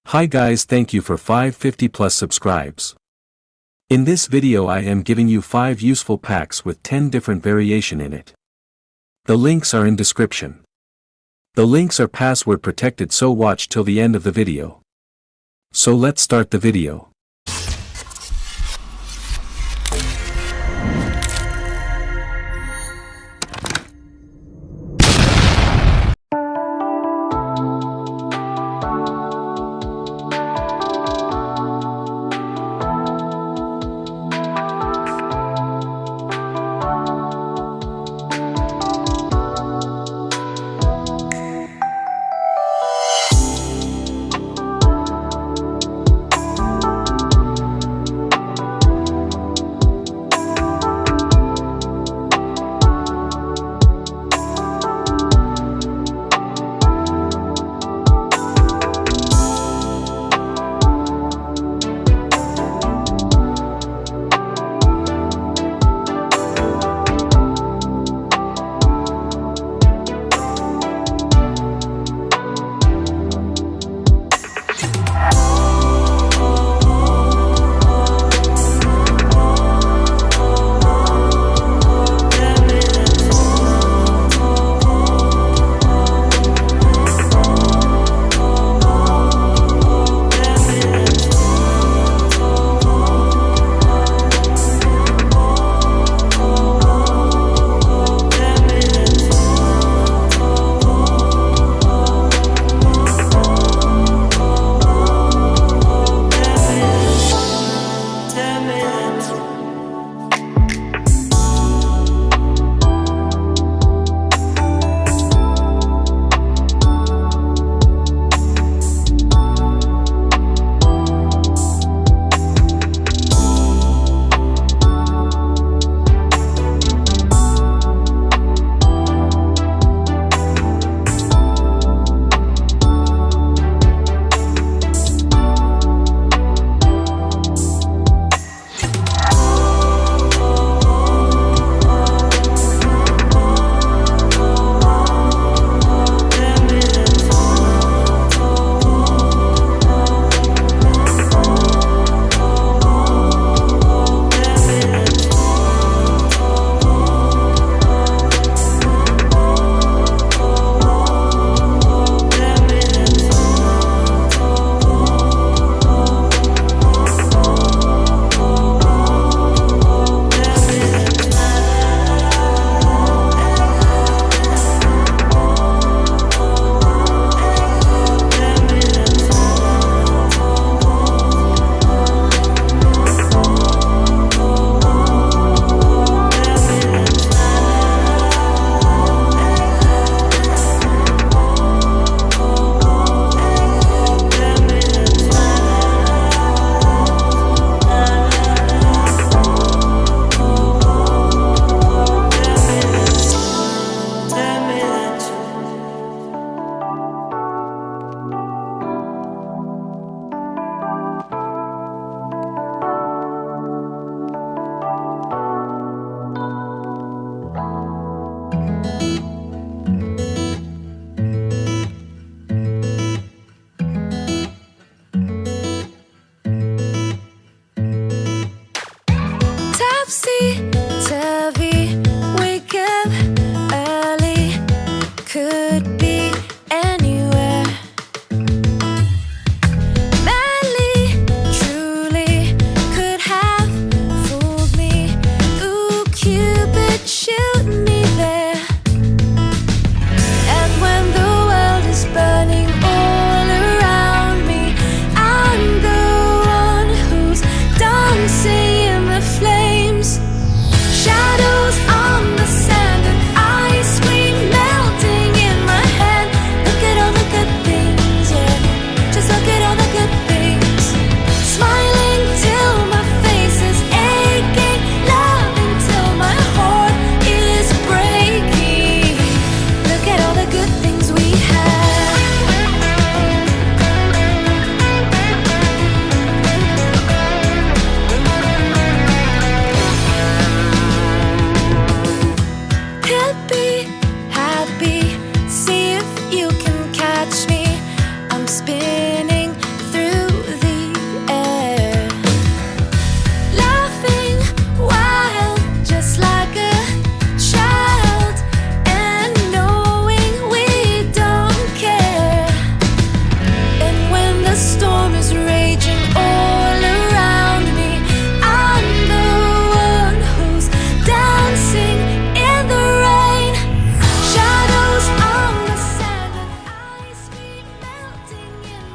Hi guys, thank you for 550 plus subscribes. In this video I am giving you 5 useful packs with 10 different variation in it. The links are in description. The links are password protected, so watch till the end of the video. So let's start the video.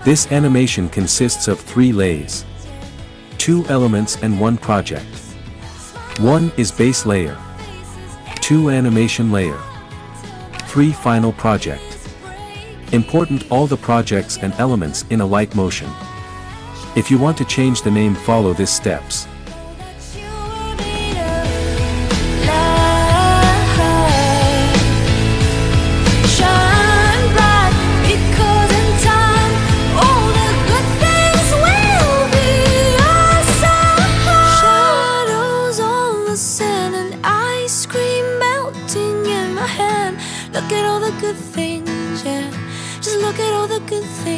This animation consists of 3 layers, 2 elements and 1 project. 1 is base layer, 2 animation layer, 3 final project. Important: all the projects and elements in a light motion. If you want to change the name, follow these steps. Look at all the good things, yeah. Just look at all the good things.